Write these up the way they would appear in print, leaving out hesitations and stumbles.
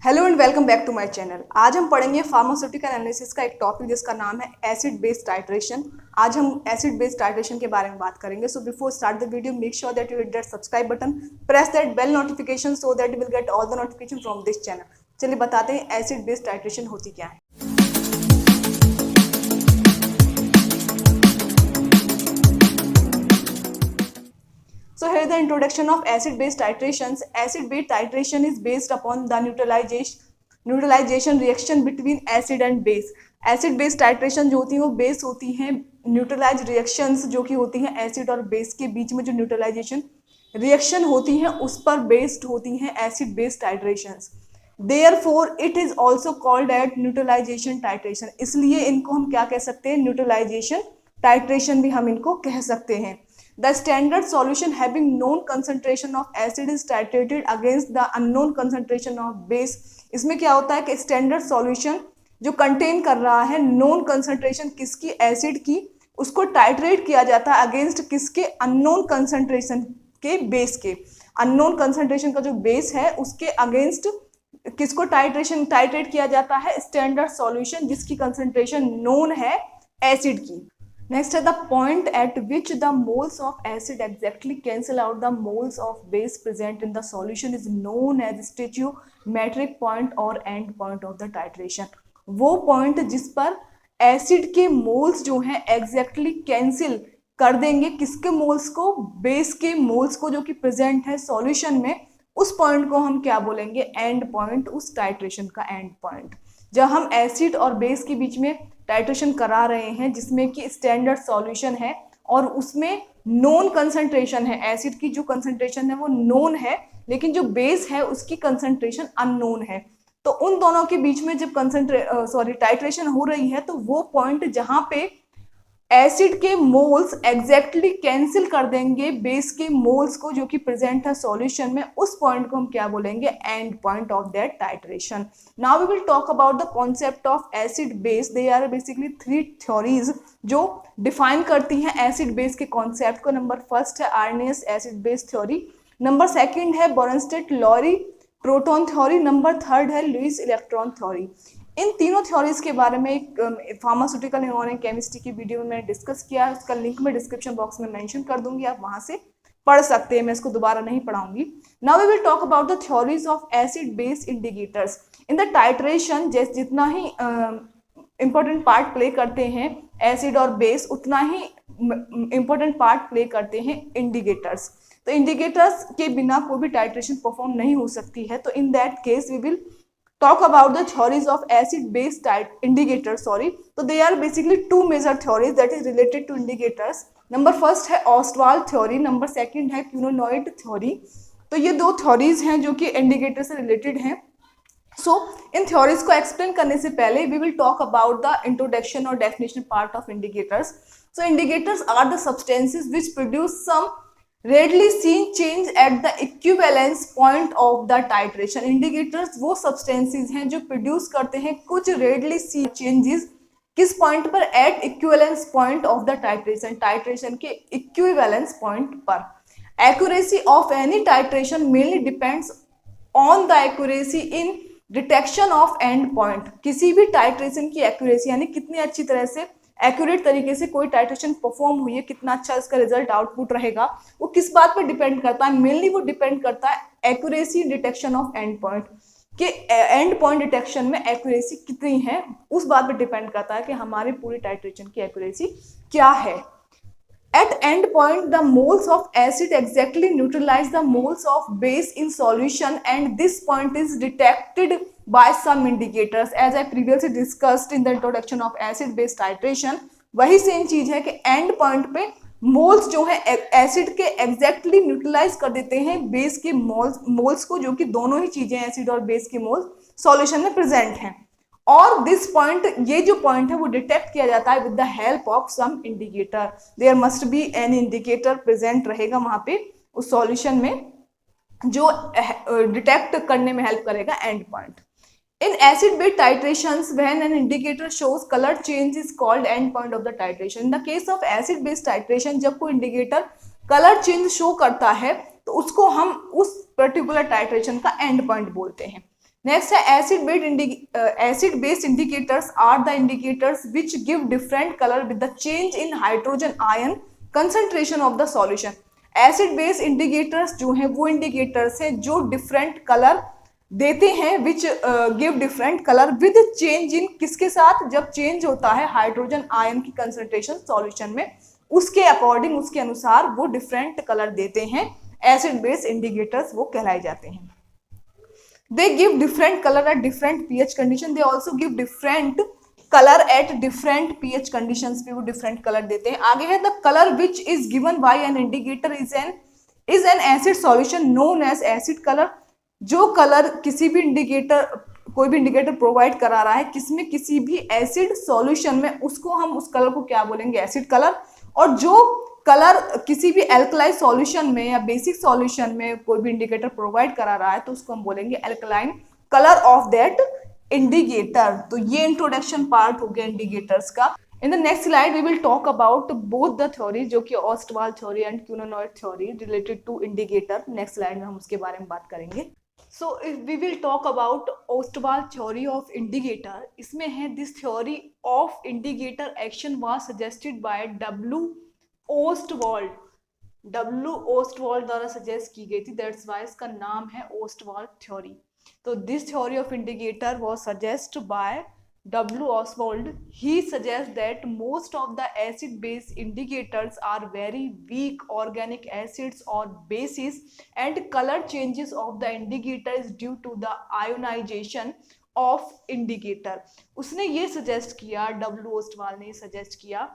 Hello and welcome back to my channel. आज हम पढ़ेंगे फार्मास्यूटिकल एनालिसिस का एक टॉपिक जिसका नाम है एसिड बेस टाइट्रेशन। आज हम एसिड बेस टाइट्रेशन के बारे में बात करेंगे। So before start the video make sure that you hit that subscribe button, press that bell notification so that you will get all the notification from this channel. चलिए बताते हैं acid base titration होती क्या है। So here the introduction of acid-base titrations. Acid-base titration is based upon the neutralization reaction between acid and base. Acid-base titration जो होती है वो बेस होती है न्यूट्रलाइज रिएक्शंस जो कि होती हैं एसिड और बेस के बीच में जो न्यूट्रलाइजेशन रिएक्शन होती है उस पर बेस्ड होती हैं acid base titrations. Therefore it is also called at neutralization titration. इसलिए इनको हम क्या कह सकते हैं, न्यूट्रलाइजेशन टाइट्रेशन भी हम इनको कह सकते हैं। The standard solution having known concentration of acid is titrated against the unknown concentration of base। इसमें क्या होता है कि स्टैंडर्ड सॉल्यूशन जो कंटेन कर रहा है नोन कंसंट्रेशन किसकी, एसिड की, उसको टाइट्रेट किया जाता है अगेंस्ट किसके, अननोन कंसंट्रेशन के बेस के। अननोन कंसंट्रेशन का जो बेस है उसके अगेंस्ट किसको टाइट्रेट किया जाता है, स्टैंडर्ड सॉल्यूशन जिसकी कंसंट्रेशन नोन है एसिड की। Next, the point at which the moles of acid exactly cancel out the moles of base present in the solution is known as stoichiometric point or end point of the titration। वो point जिस पर acid के moles जो हैं exactly cancel कर देंगे किसके moles को, बेस के मोल्स को जो कि प्रेजेंट है सॉल्यूशन में, उस पॉइंट को हम क्या बोलेंगे, एंड पॉइंट, उस टाइट्रेशन का एंड पॉइंट। जब हम एसिड और बेस के बीच में टाइट्रेशन करा रहे हैं जिसमें कि स्टैंडर्ड सॉल्यूशन है और उसमें नोन कंसंट्रेशन है, एसिड की जो कंसंट्रेशन है वो नोन है लेकिन जो बेस है उसकी कंसंट्रेशन अननोन है, तो उन दोनों के बीच में जब टाइट्रेशन हो रही है तो वो पॉइंट जहां पे एसिड के मोल्स एग्जैक्टली कैंसिल कर देंगे बेस के मोल्स को जो कि प्रेजेंट है सॉल्यूशन में, उस पॉइंट को हम क्या बोलेंगे, end point of that titration. Now we will talk about the concept of acid base. They are basically 3 theories जो डिफाइन करती हैं एसिड बेस के कॉन्सेप्ट को। नंबर फर्स्ट है Arrhenius acid base theory, number second है Bronsted Lowry proton theory, number third है Lewis electron theory. इन तीनों थ्योरीज के बारे में एक फार्मास्यूटिकल इनऑर्गेनिक केमिस्ट्री की वीडियो में मैंने डिस्कस किया है, उसका लिंक मैं डिस्क्रिप्शन बॉक्स में मेंशन कर दूंगी, आप वहां से पढ़ सकते हैं, मैं इसको दोबारा नहीं पढ़ाऊंगी। Now we will talk about the theories of acid base indicators in the titration. जितना ही इंपॉर्टेंट पार्ट प्ले करते हैं एसिड और बेस उतना ही इंपॉर्टेंट पार्ट प्ले करते हैं इंडिकेटर्स। तो इंडिकेटर्स के बिना कोई भी टाइट्रेशन परफॉर्म नहीं हो सकती है। तो in that case we will talk about the theories of acid base indicators। So they are basically 2 major theories that is related to indicators। number first है Ostwald theory, number second है Quinolone theory। तो ये 2 theories हैं जो कि indicator से related हैं। सो इन theories को एक्सप्लेन करने से पहले we will talk about the introduction और definition part of indicators. So indicators are the substances which produce some readily seen change at the equivalence point of the titration. Indicators वो substances हैं जो produce करते हैं कुछ readily see changes किस point पर, at equivalence point of the titration, titration के equivalence point पर। Accuracy of any titration mainly depends on the accuracy in detection of and point. किसी भी टाइट्रेशन की एक्यूरेसी यानी कितनी अच्छी तरह से एक्यूरेट तरीके से कोई टाइट्रेशन परफॉर्म हुई है, कितना अच्छा इसका रिजल्ट आउटपुट रहेगा, वो किस बात पर डिपेंड करता है, मेनली वो डिपेंड करता है accuracy detection of and point कि एंड पॉइंट डिटेक्शन में एक्यूरेसी कितनी है, उस बात पर डिपेंड करता है कि हमारी पूरी टाइट्रेशन की एक्यूरेसी क्या है। At end point, the moles of acid exactly neutralize the moles of base in solution, and this point is detected by some indicators. As I previously discussed in the introduction of acid-base titration, वही same चीज है कि end point पे moles जो है acid के exactly neutralise कर देते हैं बेस के मोल्स को, जो कि दोनों ही चीजें एसिड और बेस के मोल्स सॉल्यूशन में प्रेजेंट हैं। और दिस पॉइंट, ये जो पॉइंट है वो डिटेक्ट किया जाता है with the help of some indicator. There must be an indicator present रहेगा वहां पे उस सॉल्यूशन में जो डिटेक्ट करने में हेल्प करेगा and point. In acid base titrations when an indicator shows colour change is called and point of the titration. In the case of acid base titration जब कोई इंडिकेटर कलर चेंज शो करता है तो उसको हम उस particular titration का end point बोलते हैं। नेक्स्ट है acid base indicators are the indicators which give different colour with the change in hydrogen ion concentration of the solution. Acid base indicators जो हैं वो इंडिकेटर्स हैं जो डिफरेंट कलर देते हैं, विच give different colour with change in, किसके साथ, जब चेंज होता है हाइड्रोजन आयन की कंसंट्रेशन सॉल्यूशन में, उसके अकॉर्डिंग, उसके अनुसार वो डिफरेंट कलर देते हैं। एसिड बेस इंडिकेटर्स वो कहलाए जाते हैं। They give different color at different pH condition. They also give different color at different pH conditions पे वो different color देते हैं। आगे है the color which is given by an indicator is an acid solution known as acid color। जो colour किसी भी indicator, कोई भी इंडिकेटर प्रोवाइड करा रहा है किसमें, किसी भी एसिड सॉल्यूशन में, उसको हम उस कलर को क्या बोलेंगे, एसिड कलर। और जो कलर किसी भी एल्कलाइन सॉल्यूशन में या बेसिक सॉल्यूशन में कोई भी इंडिकेटर प्रोवाइड करा रहा है तो उसको हम बोलेंगे alkaline colour of that indicator. तो ये इंट्रोडक्शन पार्ट हो गया इंडिकेटर्स का। In the next slide we will talk about both the theory, जो कि Ostwald theory and quinonoid theory related to indicator. Next slide में हम उसके बारे में बात करेंगे। So if we will talk about Ostwald theory of indicator, इसमें है this theory of indicator action was suggested by W. Ostwald द्वारा सजेस्ट की गई थी, दैट्स वाई इसका नाम है ओस्टवाल्ड थ्योरी। तो this theory of indicator was suggest by W. Ostwald. He suggests that most of the acid-base indicators are very weak organic acids or bases, and color changes of the indicator is due to the ionization of indicator. उसने ये suggest किया, W. Ostwald ने suggest किया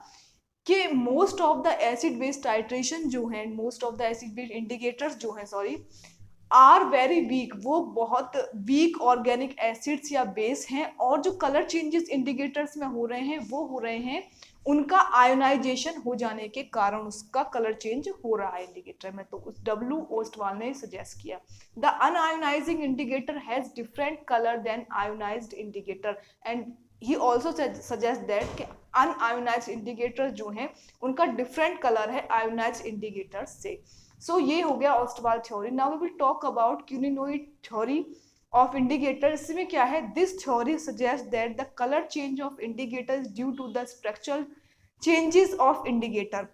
कि most of the acid base titration जो है, most of the acid base indicators जो है आर वेरी वीक, वो बहुत वीक ऑर्गेनिक एसिड्स या बेस हैं, और जो कलर चेंजेस इंडिकेटर्स में हो रहे हैं वो हो रहे हैं उनका आयोनाइजेशन हो जाने के कारण उसका कलर चेंज हो रहा है इंडिकेटर में। तो उस W. Ostwald ने सजेस्ट किया the unionizing indicator has different colour than ionized indicator, and he also suggest that कि अनआयोनाइज्ड इंडिकेटर्स जो हैं उनका डिफरेंट कलर है आयोनाइज्ड इंडिकेटर्स से। सो ये हो गया Ostwald theory. Now we will talk about quinonoid theory of indicator. इसमें क्या है, this theory suggest that the colour change of indicator is due to the structural changes of indicator.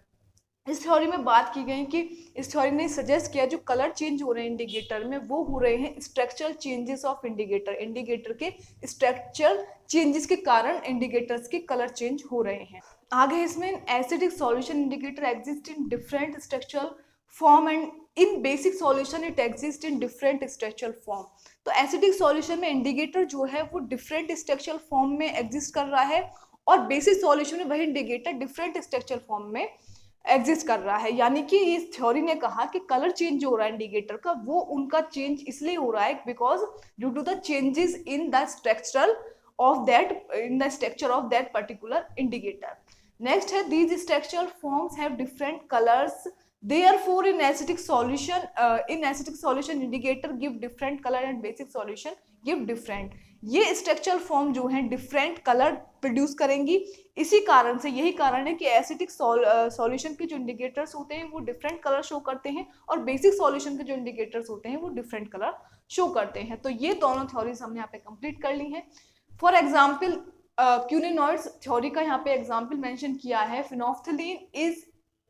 इस theory में बात की गई कि इस थ्योरी ने सजेस्ट किया जो कलर चेंज हो रहे हैं इंडिकेटर में वो हो रहे हैं structural changes of indicator, indicator के स्ट्रक्चरल चेंजेस के कारण इंडिकेटर्स के कलर चेंज हो रहे हैं। आगे इसमें acidic solution indicator exist in different structural form and in basic solution it exist in different structural form. तो एसिडिक सॉल्यूशन में इंडिकेटर जो है वो डिफरेंट स्ट्रक्चरल फॉर्म में एग्जिस्ट कर रहा है, और बेसिक सॉल्यूशन में वही इंडिकेटर डिफरेंट स्ट्रक्चरल फॉर्म में एग्जिस्ट कर रहा है। यानी कि इस थ्योरी ने कहा कि कलर चेंज हो रहा है इंडिकेटर का, वो उनका चेंज इसलिए हो रहा है because due to the changes in the structure of that particular indicator. Next है these structural forms have different colours, therefore in acidic solution indicator give different color and basic solution give different। ये structural form जो है different colour produce करेंगी। इसी कारण से, यही कारण है कि एसिडिक सॉल्यूशन के जो इंडिकेटर्स होते हैं वो डिफरेंट कलर शो करते हैं, और बेसिक सॉल्यूशन के जो इंडिकेटर्स होते हैं वो डिफरेंट कलर शो करते हैं। तो ये दोनों थ्योरीज हमने यहाँ पे कंप्लीट कर ली हैं। फॉर एग्जाम्पल क्यूनिनॉइड्स थ्योरी का यहाँ पे एग्जाम्पल मेंशन किया है, फिनोल्फ्थलीन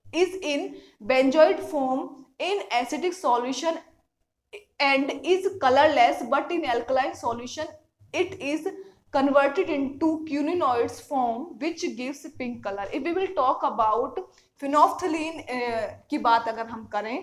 is in benzoate form in acidic solution and is colorless, but in alkaline solution it is converted into quinoids form which gives pink color. If we will talk about phenolphthalein की बात अगर हम करें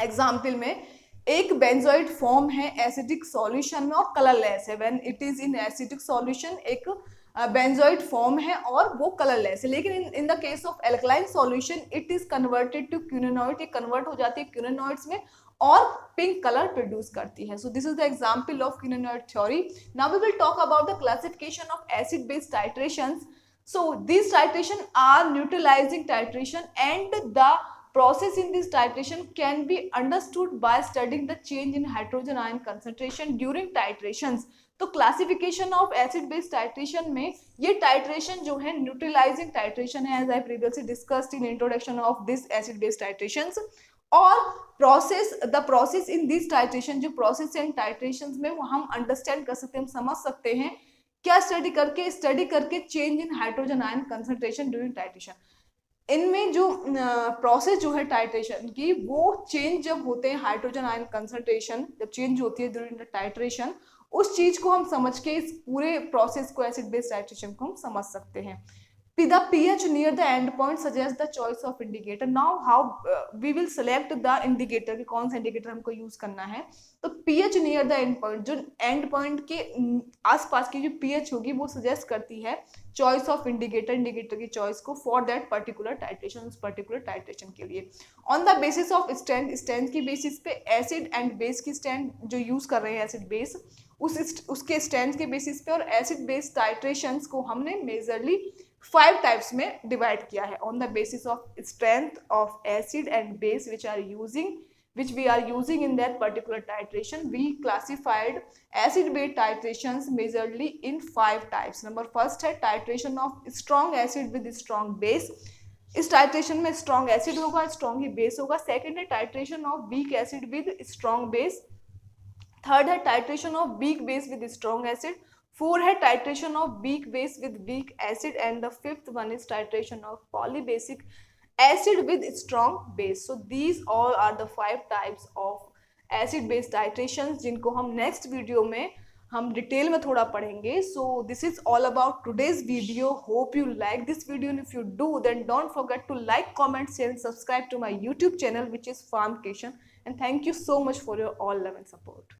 example में, एक benzenoid form है acidic solution में और कलरलेस है। When it is in acidic solution एक बेंजोइड फॉर्म है और वो कलरलेस है, लेकिन in the case of alkaline solution it is converted to quinonoid, ये कन्वर्ट हो जाती है क्यूनोनॉइड्स में और पिंक कलर प्रोड्यूस करती है। So this is the example of quinonoid theory. Now we will talk about the classification of acid based titrations. So this titration are neutralizing titration and the process in this titration can be understood by studying the change in hydrogen ion concentration during titrations। तो classification of acid based titration में ये titration जो है neutralizing titration है, as I previously discussed in introduction of this acid based titrations, और the process in this titration, जो process and titration में वो हम अंडरस्टैंड कर सकते हैं, हम समझ सकते हैं क्या स्टडी करके change in hydrogen ion concentration during titration. इनमें जो प्रोसेस जो है टाइट्रेशन की, वो चेंज जब होते हैं हाइड्रोजन आयन कंसंट्रेशन जब चेंज होती है ड्यूरिंग द टाइट्रेशन, उस चीज को हम समझ के इस पूरे प्रोसेस को एसिड बेस टाइट्रेशन को हम समझ सकते हैं। The pH near the end point suggests the choice of indicator. Now how we will select the indicator कि कौन सा इंडिकेटर हमको यूज करना है। तो pH near the end point, जो एंड पॉइंट के आसपास की जो pH होगी वो सजेस्ट करती है चॉइस ऑफ इंडिकेटर की चॉइस को फॉर दैट पर्टिकुलर टाइट्रेशन, उस पर्टिकुलर टाइट्रेशन के लिए। On the basis of strength की बेसिस पे एसिड एंड बेस की स्ट्रेंथ जो यूज कर रहे हैं एसिड बेस, उसके स्ट्रेंथ के बेसिस पे और एसिड बेस टाइट्रेशन को हमने मेजरली 5 टाइप्स में डिवाइड किया है। On the basis of strength of acid and base which we are using in that particular titration, we classified acid base titrations majorly in 5 types. Number first है titration of strong acid with strong base. इस टाइट्रेशन में strong acid होगा, strong ही base होगा। Second है titration of weak acid with strong base. Third है titration of weak base with strong acid. 4 है titration of weak base with weak acid, and the 5th one is titration of polybasic acid with strong base. So these all are the 5 types of acid base titrations जिनको हम next video में हम detail में थोड़ा पढ़ेंगे। So this is all about today's video. Hope you like this video, and if you do, then don't forget to like, comment, share and subscribe to my YouTube channel which is Farmcation. And thank you so much for your all love and support.